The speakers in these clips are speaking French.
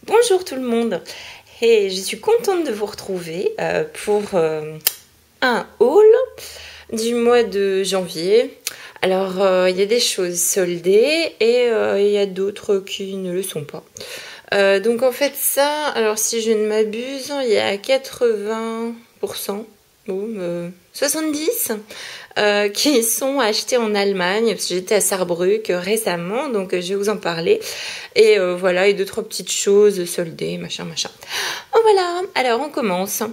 Bonjour tout le monde, et je suis contente de vous retrouver pour un haul du mois de janvier. Alors il y a des choses soldées et il y a d'autres qui ne le sont pas. Donc en fait ça, alors si je ne m'abuse, il y a 80%, bon, 70% qui sont achetés en Allemagne, parce que j'étais à Saarbrück récemment, donc je vais vous en parler. Et voilà, et deux, trois petites choses soldées, machin. Oh voilà, alors on commence.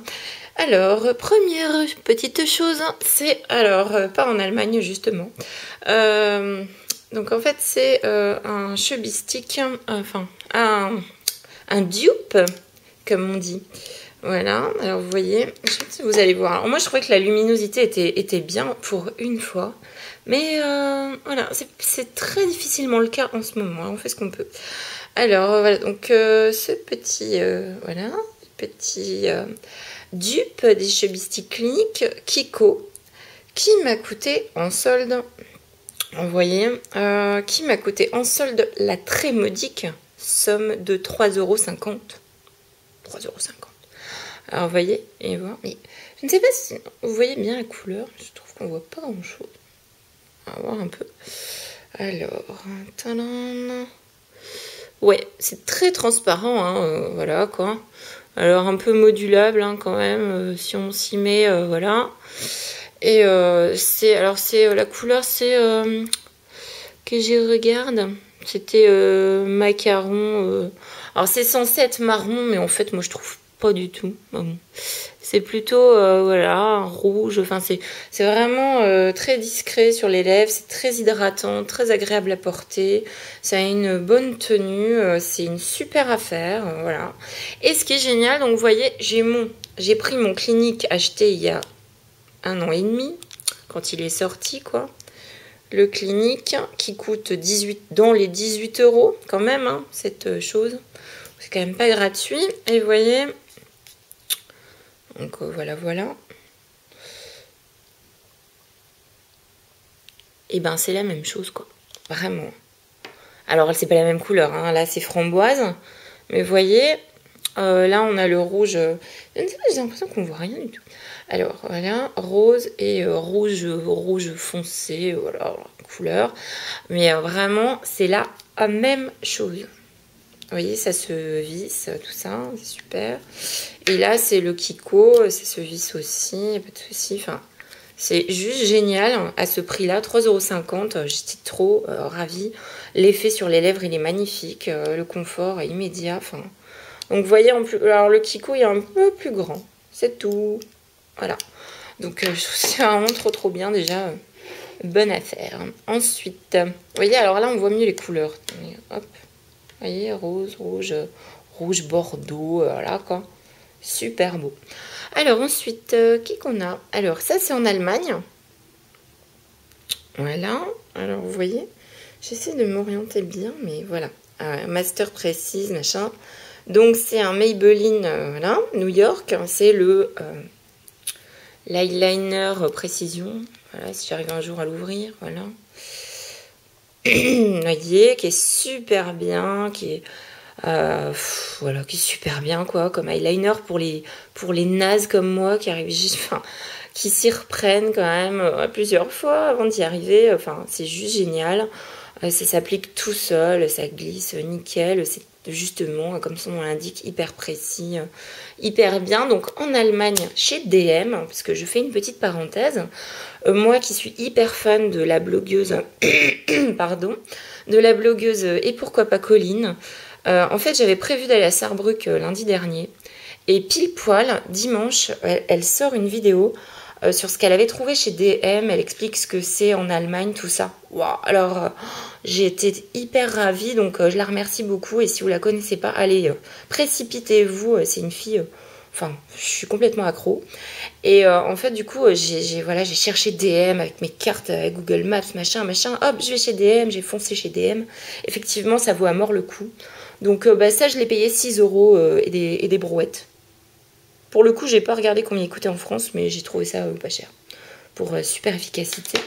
Alors, première petite chose, c'est, alors, pas en Allemagne justement. Donc en fait, c'est un chubby stick, enfin, un dupe, comme on dit. Voilà, alors vous voyez, je sais pas si vous allez voir. Alors moi je trouvais que la luminosité était bien pour une fois. Mais voilà, c'est très difficilement le cas en ce moment. On fait ce qu'on peut. Alors voilà, donc ce petit, voilà, petit dupe des chubby stick cliniques Kiko qui m'a coûté en solde, vous voyez, qui m'a coûté en solde la très modique somme de 3,50 €. 3,50 €. Alors, vous voyez, et voir. Mais je ne sais pas si vous voyez bien la couleur. Je trouve qu'on voit pas grand chose. On va voir un peu. Alors, tadam. Ouais, c'est très transparent, hein, voilà quoi. Alors, un peu modulable hein, quand même, si on s'y met, voilà. Et c'est, alors, c'est la couleur, c'est que je regarde. C'était macaron. Alors, c'est censé être marron, mais en fait, moi, je trouve pas du tout. Bon. C'est plutôt voilà, un rouge. Enfin, c'est vraiment très discret sur les lèvres. C'est très hydratant, très agréable à porter. Ça a une bonne tenue. C'est une super affaire. Voilà. Et ce qui est génial, donc vous voyez, j'ai pris mon Clinique acheté il y a 1 an et demi, quand il est sorti, quoi. Le Clinique qui coûte 18, dans les 18 € quand même, hein, cette chose. C'est quand même pas gratuit. Et vous voyez, donc voilà. Et ben c'est la même chose quoi, vraiment. Alors c'est pas la même couleur, hein. Là c'est framboise, mais vous voyez, là on a le rouge. Je ne sais pas, j'ai l'impression qu'on voit rien du tout. Alors voilà, rose et rouge foncé, voilà couleur. Mais vraiment c'est la même chose. Vous voyez, ça se visse, tout ça, c'est super. Et là, c'est le Kiko, ça se visse aussi, pas de souci. Enfin, c'est juste génial à ce prix-là, 3,50 €. J'étais trop ravie. L'effet sur les lèvres, il est magnifique. Le confort est immédiat. Enfin, donc, vous voyez, en plus, alors le Kiko est un peu plus grand. C'est tout. Voilà. Donc, je trouve ça vraiment trop bien déjà. Bonne affaire. Ensuite, vous voyez, alors là, on voit mieux les couleurs. Hop. Vous voyez, rose, rouge bordeaux, voilà quoi. Super beau. Alors ensuite, qui qu'on a? Alors ça c'est en Allemagne. Voilà. Alors vous voyez, j'essaie de m'orienter bien, mais voilà. Master précise, machin. Donc c'est un Maybelline, voilà, New York. C'est le l'eyeliner précision. Voilà, si j'arrive un jour à l'ouvrir, voilà. Vous voyez, qui est super bien, qui est voilà, qui est super bien quoi, comme eyeliner pour les nazes comme moi qui arrivent juste, enfin, qui s'y reprennent quand même plusieurs fois avant d'y arriver. Enfin, c'est juste génial. Ça s'applique tout seul, ça glisse nickel. C'est justement, comme son nom l'indique, hyper précis, hyper bien. Donc en Allemagne, chez DM, parce que je fais une petite parenthèse, moi qui suis hyper fan de la blogueuse, pardon, de la blogueuse et pourquoi pas Colline. En fait, j'avais prévu d'aller à Saarbrück lundi dernier. Et pile poil, dimanche, elle sort une vidéo sur ce qu'elle avait trouvé chez DM. Elle explique ce que c'est en Allemagne, tout ça. Waouh. Alors, j'ai été hyper ravie, donc je la remercie beaucoup. Et si vous la connaissez pas, allez, précipitez-vous. C'est une fille... Enfin, je suis complètement accro. Et en fait, du coup, j'ai cherché DM avec mes cartes, avec Google Maps, machin. Hop, je vais chez DM, j'ai foncé chez DM. Effectivement, ça vaut à mort le coup. Donc ça, je l'ai payé 6 € et des brouettes. Pour le coup, j'ai pas regardé combien il coûtait en France, mais j'ai trouvé ça pas cher. Pour super efficacité.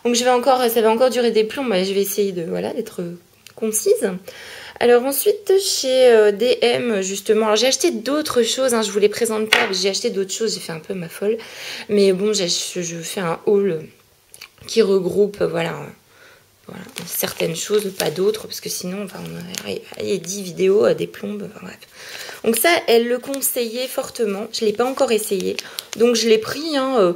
Donc ça va encore durer des plombs, mais je vais essayer de, voilà, d'être concise. Alors ensuite, chez DM, justement, alors j'ai acheté d'autres choses, hein, je vous les présente pas, j'ai acheté d'autres choses, j'ai fait un peu ma folle. Mais bon, je fais un haul qui regroupe, voilà, certaines choses, pas d'autres, parce que sinon, enfin, il y a 10 vidéos à des plombes, enfin, bref. Donc ça, elle le conseillait fortement, je ne l'ai pas encore essayé, donc je l'ai pris, hein,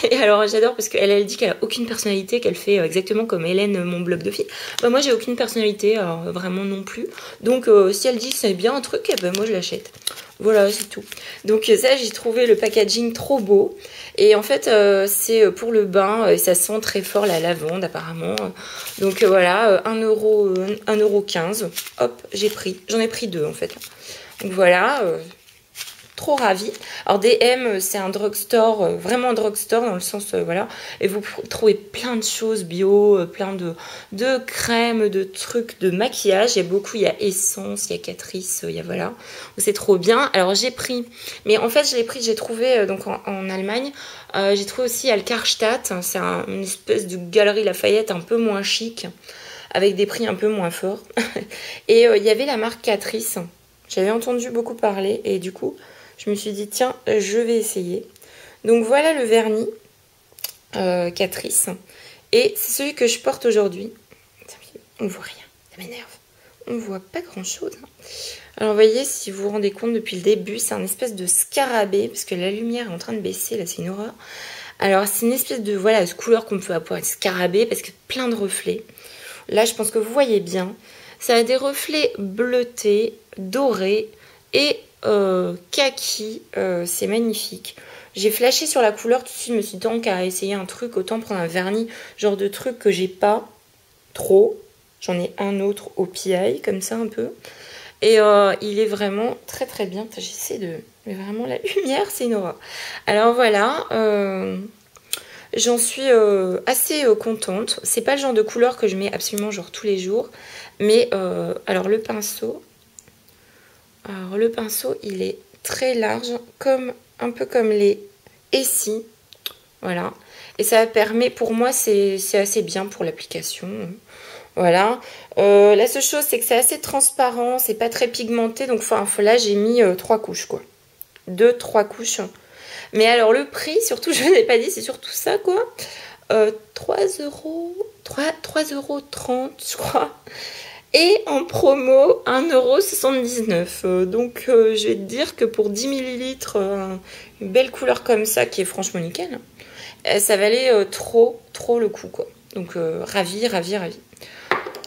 et alors j'adore parce qu'elle dit qu'elle a aucune personnalité, qu'elle fait exactement comme Hélène, mon blog de filles. Bah, moi j'ai aucune personnalité, alors vraiment non plus. Donc si elle dit c'est bien un truc, eh ben moi je l'achète. Voilà, c'est tout. Donc ça, j'ai trouvé le packaging trop beau. Et en fait, c'est pour le bain, et ça sent très fort la lavande apparemment. Donc voilà, 1,15 €. Hop, j'ai pris. J'en ai pris 2 en fait. Donc voilà, trop ravie. Alors DM, c'est un drugstore, vraiment un drugstore dans le sens, voilà. Et vous trouvez plein de choses bio, plein de crèmes, de trucs, de maquillage. Il y a beaucoup, il y a Essence, il y a Catrice, il y a voilà. C'est trop bien. Alors j'ai pris, mais en fait je l'ai pris, j'ai trouvé donc en Allemagne. J'ai trouvé aussi à Karstadt. C'est une espèce de galerie Lafayette un peu moins chic, avec des prix un peu moins forts. Et il y avait la marque Catrice. J'avais entendu beaucoup parler et du coup, je me suis dit, tiens, je vais essayer. Donc voilà le vernis Catrice. Et c'est celui que je porte aujourd'hui. On ne voit rien, ça m'énerve. On ne voit pas grand-chose. Alors vous voyez, si vous vous rendez compte depuis le début, c'est un espèce de scarabée, parce que la lumière est en train de baisser, là c'est une horreur. Alors c'est une espèce de, voilà, de couleur qu'on peut avoir, scarabée, parce que plein de reflets. Là, je pense que vous voyez bien. Ça a des reflets bleutés, dorés et kaki. C'est magnifique. J'ai flashé sur la couleur tout de suite. Je me suis dit, tant qu'à essayer un truc, autant prendre un vernis, genre de truc que j'ai pas trop. J'en ai un autre au PI, comme ça un peu. Et il est vraiment très très bien. J'essaie de... Mais vraiment, la lumière, c'est une horreur. Alors voilà... J'en suis assez contente. C'est pas le genre de couleur que je mets absolument genre tous les jours. Mais alors le pinceau, il est très large, comme un peu comme les Essie. Voilà. Et ça permet, pour moi, c'est assez bien pour l'application. Voilà. La seule chose, c'est que c'est assez transparent, c'est pas très pigmenté. Donc là, j'ai mis 3 couches, quoi. 2-3 couches. Mais alors le prix, surtout, je n'ai pas dit, c'est surtout ça, quoi. 3,30 €, je crois. Et en promo, 1,79 €. Donc je vais te dire que pour 10 millilitres, une belle couleur comme ça, qui est franchement nickel, ça valait trop le coup, quoi. Donc ravie.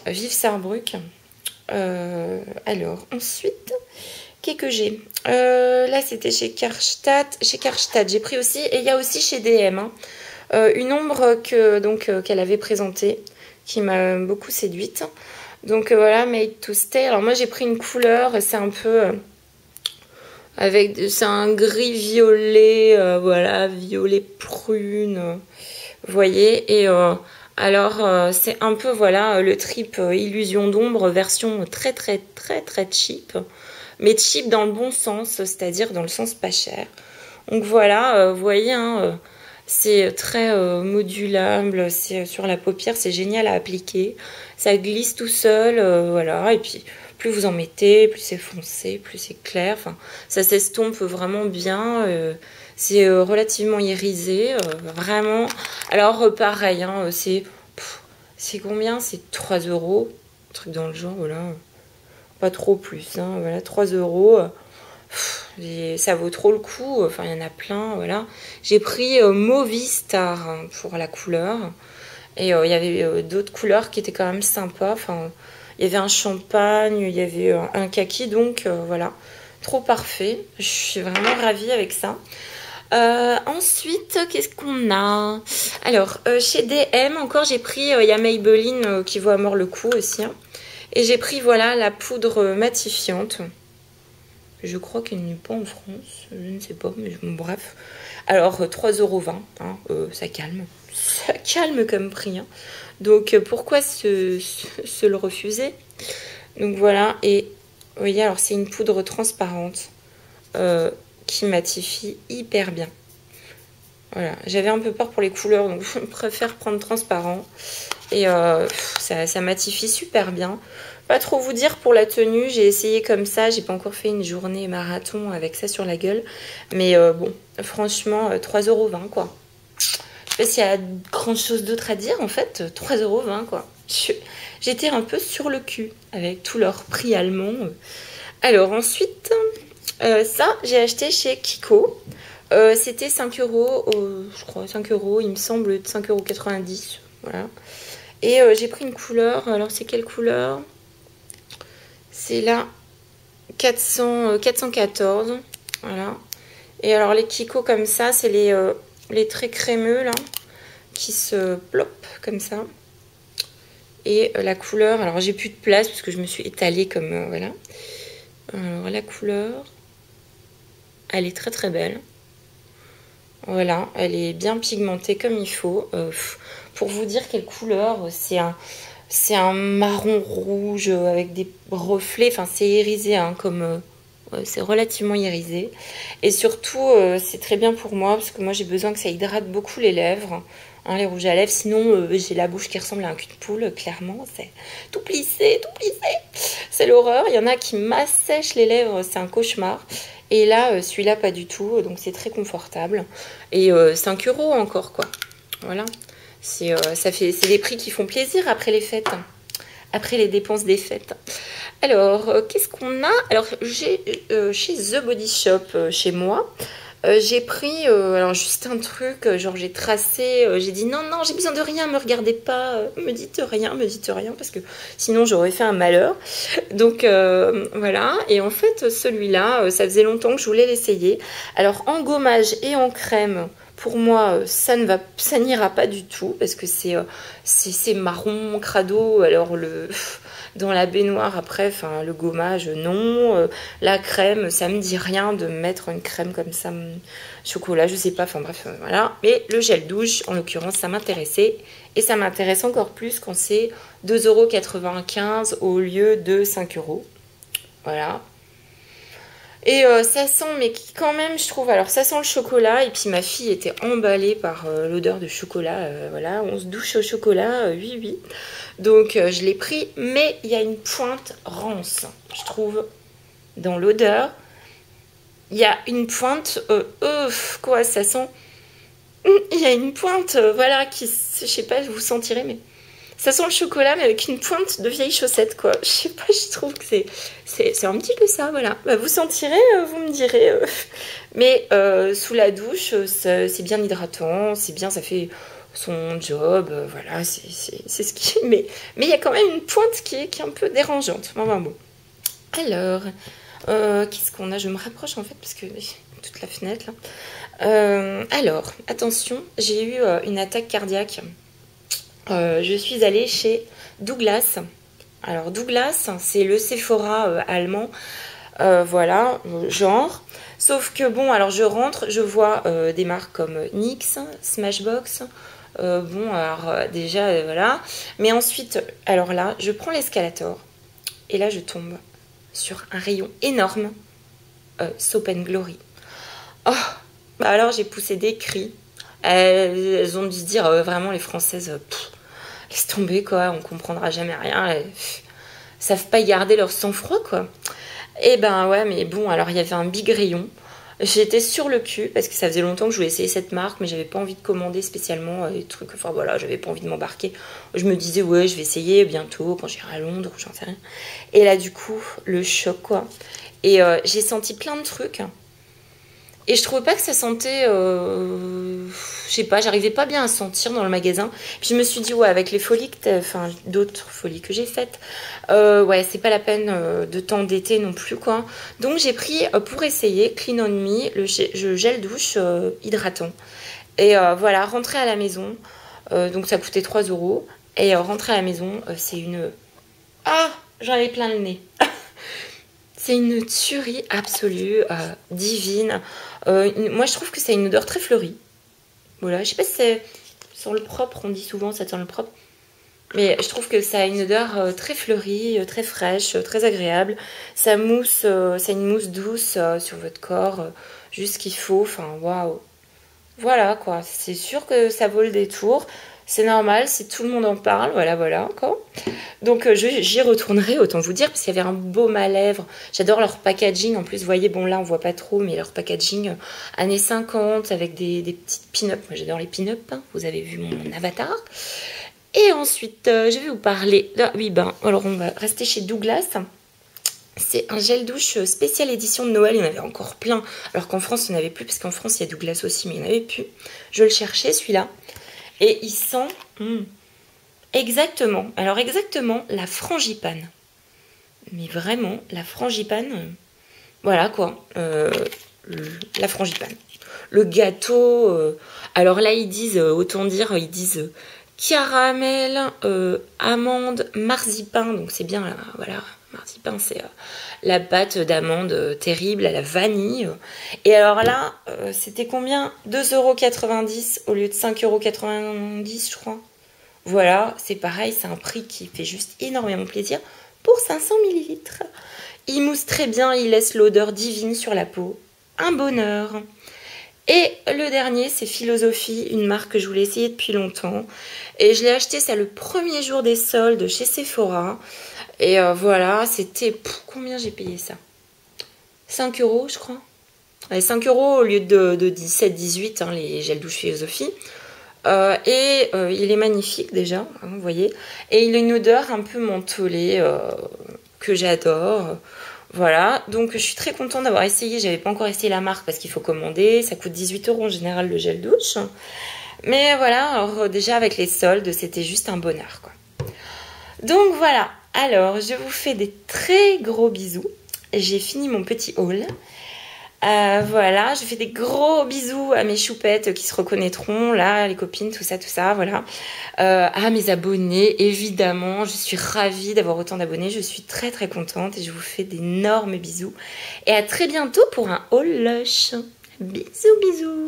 Vive Sarrebruck. Alors, ensuite... Qu'est-ce que j'ai là, c'était chez Karstadt. Chez Karstadt, j'ai pris aussi. Et il y a aussi chez DM. Hein, une ombre qu'elle avait présentée, qui m'a beaucoup séduite. Donc voilà, Made to Stay. Alors moi, j'ai pris une couleur. C'est un peu... c'est un gris violet. Voilà, violet prune. Vous voyez. Et... alors, c'est un peu, voilà, le trip Illusion d'ombre, version très cheap. Mais cheap dans le bon sens, c'est-à-dire dans le sens pas cher. Donc voilà, vous voyez, hein, c'est très modulable, c'est sur la paupière, c'est génial à appliquer. Ça glisse tout seul, voilà, et puis plus vous en mettez, plus c'est foncé, plus c'est clair. Enfin, ça s'estompe vraiment bien, c'est relativement irisé, vraiment. Alors pareil, hein, c'est combien? C'est 3 €, un truc dans le genre, voilà. Pas trop plus, hein, voilà, 3 €. Ça vaut trop le coup, enfin il y en a plein, voilà. J'ai pris Movistar hein, pour la couleur. Et il y avait d'autres couleurs qui étaient quand même sympas. Enfin, il y avait un champagne, il y avait un kaki, donc voilà. Trop parfait. Je suis vraiment ravie avec ça. Ensuite, qu'est-ce qu'on a? Alors, chez DM, encore, j'ai pris, il y a Maybelline qui vaut à mort le coup aussi. Hein. Et j'ai pris, voilà, la poudre matifiante. Je crois qu'elle n'est pas en France. Je ne sais pas, mais bon, bref. Alors, 3,20 €, hein, ça calme. Ça calme comme prix. Hein. Donc, pourquoi se le refuser? Donc, voilà. Et, vous voyez, alors, c'est une poudre transparente qui matifie hyper bien. Voilà. J'avais un peu peur pour les couleurs, donc je préfère prendre transparent. Et ça matifie super bien. pas trop vous dire pour la tenue. J'ai essayé comme ça. J'ai pas encore fait une journée marathon avec ça sur la gueule. Mais bon, franchement, 3,20 € quoi. Je sais pas s'il y a grand chose d'autre à dire en fait. 3,20 € quoi. J'étais un peu sur le cul avec tout leur prix allemand. Alors ensuite, ça j'ai acheté chez Kiko. C'était 5 €, je crois 5 €, il me semble 5,90 €. Voilà. Et j'ai pris une couleur. Alors c'est quelle couleur? C'est la 414. Voilà. Et alors les Kiko comme ça, c'est les traits crémeux là, qui se plopent comme ça. Et la couleur, alors j'ai plus de place parce que je me suis étalée comme voilà. Alors la couleur, elle est très très belle. Voilà, elle est bien pigmentée comme il faut. Pour vous dire quelle couleur, c'est un marron rouge avec des reflets. Enfin, c'est irisé, hein, c'est relativement irisé. Et surtout, c'est très bien pour moi parce que moi j'ai besoin que ça hydrate beaucoup les lèvres, hein, les rouges à lèvres. Sinon, j'ai la bouche qui ressemble à un cul de poule, clairement. C'est tout plissé, tout plissé. C'est l'horreur. Il y en a qui m'assèchent les lèvres, c'est un cauchemar. Et là, celui-là, pas du tout. Donc, c'est très confortable. Et 5 € encore, quoi. Voilà. C'est des prix qui font plaisir après les fêtes. Après les dépenses des fêtes. Alors, qu'est-ce qu'on a? Alors, j'ai chez The Body Shop, chez moi, j'ai pris alors juste un truc, genre j'ai tracé, j'ai dit non, non, j'ai besoin de rien, me regardez pas, me dites rien, parce que sinon j'aurais fait un malheur. Donc voilà, et en fait celui-là, ça faisait longtemps que je voulais l'essayer. Alors en gommage et en crème, pour moi, ça n'ira pas du tout, parce que c'est marron, crado, alors dans la baignoire après, enfin le gommage non, la crème ça me dit rien de mettre une crème comme ça, chocolat, je sais pas, enfin bref voilà. Mais le gel douche en l'occurrence ça m'intéressait, et ça m'intéresse encore plus quand c'est 2,95 € au lieu de 5 €. Voilà. Et ça sent, mais quand même, je trouve, alors ça sent le chocolat, et puis ma fille était emballée par l'odeur de chocolat, voilà, on se douche au chocolat, oui, oui. Donc je l'ai pris, mais il y a une pointe rance, je trouve, dans l'odeur. Il y a une pointe, quoi, ça sent, il y a une pointe, voilà, qui, je sais pas, vous sentirez, mais... Ça sent le chocolat, mais avec une pointe de vieille chaussette, quoi. Je sais pas, je trouve que c'est un petit peu ça, voilà. Bah, vous sentirez, vous me direz. Mais sous la douche, c'est bien hydratant, c'est bien, ça fait son job, voilà, c'est ce qui... Mais il y a quand même une pointe qui est un peu dérangeante. Enfin, bon. Alors, qu'est-ce qu'on a? Je me rapproche, en fait, parce que toute la fenêtre, là. Alors, attention, j'ai eu une attaque cardiaque. Je suis allée chez Douglas. Alors Douglas, c'est le Sephora allemand, voilà, genre. Sauf que bon, alors je rentre, je vois des marques comme NYX, Smashbox. Bon, alors déjà, voilà. Mais ensuite, alors là, je prends l'escalator. Et là, je tombe sur un rayon énorme, Soap & Glory. Oh, bah alors j'ai poussé des cris. Elles ont dû se dire, vraiment, les Françaises, laisse tomber, quoi, on comprendra jamais rien. Elles savent pas y garder leur sang-froid, quoi. Et ben ouais, mais bon, alors il y avait un big rayon. J'étais sur le cul parce que ça faisait longtemps que je voulais essayer cette marque, mais j'avais pas envie de commander spécialement des trucs. Enfin voilà, j'avais pas envie de m'embarquer. Je me disais, ouais, je vais essayer bientôt quand j'irai à Londres ou j'en sais rien. Et là, du coup, le choc, quoi. Et j'ai senti plein de trucs. Et je trouvais pas que ça sentait, je sais pas, j'arrivais pas bien à sentir dans le magasin. Puis je me suis dit, ouais, avec les folies enfin d'autres folies que j'ai faites, ouais, c'est pas la peine de t'endetter non plus, quoi. Donc j'ai pris, pour essayer, Clean On Me, le gel douche hydratant. Et voilà, rentrer à la maison, donc ça coûtait 3 €. Et rentrer à la maison, c'est une... Ah, j'en avais plein le nez. C'est une tuerie absolue, divine. Moi, je trouve que ça a une odeur très fleurie. Voilà, je sais pas si c'est sur le propre, on dit souvent ça sent le propre. Mais je trouve que ça a une odeur très fleurie, très fraîche, très agréable. Ça mousse, ça a une mousse douce sur votre corps, juste ce qu'il faut. Enfin, waouh. Voilà, quoi. C'est sûr que ça vaut le détour. C'est normal, si tout le monde en parle, voilà, quoi. Donc j'y retournerai, autant vous dire, parce qu'il y avait un baume à lèvres. J'adore leur packaging. En plus, vous voyez, bon là on voit pas trop, mais leur packaging années 50 avec des petites pin-up. Moi j'adore les pin-up, hein. Vous avez vu mon avatar. Et ensuite, je vais vous parler d'un oui ben. Alors on va rester chez Douglas. C'est un gel douche spécial édition de Noël. Il y en avait encore plein. Alors qu'en France, il n'y en avait plus, parce qu'en France, il y a Douglas aussi, mais il n'y en avait plus. Je le cherchais, celui-là. Et il sent exactement, alors exactement la frangipane. Mais vraiment, la frangipane, voilà quoi, la frangipane. Le gâteau, alors là ils disent, autant dire, ils disent caramel, amande, marzipan, donc c'est bien, voilà, marzipan c'est la pâte d'amande terrible à la vanille. Et alors là, c'était combien? 2,90 € au lieu de 5,90 € je crois. Voilà, c'est pareil, c'est un prix qui fait juste énormément plaisir pour 500 ml. Il mousse très bien, il laisse l'odeur divine sur la peau. Un bonheur. Et le dernier, c'est Philosophie, une marque que je voulais essayer depuis longtemps. Et je l'ai acheté, ça le premier jour des soldes chez Sephora. Et voilà, c'était... combien j'ai payé ça? 5 € je crois. Ouais, 5 € au lieu de 17-18, hein, les gels douche Philosophie. Il est magnifique déjà, hein, vous voyez. Et il a une odeur un peu mentholée que j'adore. Voilà, donc je suis très contente d'avoir essayé. J'avais pas encore essayé la marque parce qu'il faut commander. Ça coûte 18 € en général le gel douche. Mais voilà, alors déjà avec les soldes, c'était juste un bonheur, quoi. Donc voilà, alors je vous fais des très gros bisous. J'ai fini mon petit haul. Voilà, je fais des gros bisous à mes choupettes qui se reconnaîtront, là, les copines, tout ça, voilà. À mes abonnés, évidemment, je suis ravie d'avoir autant d'abonnés, je suis très très contente et je vous fais d'énormes bisous. Et à très bientôt pour un haul lush. Bisous, bisous.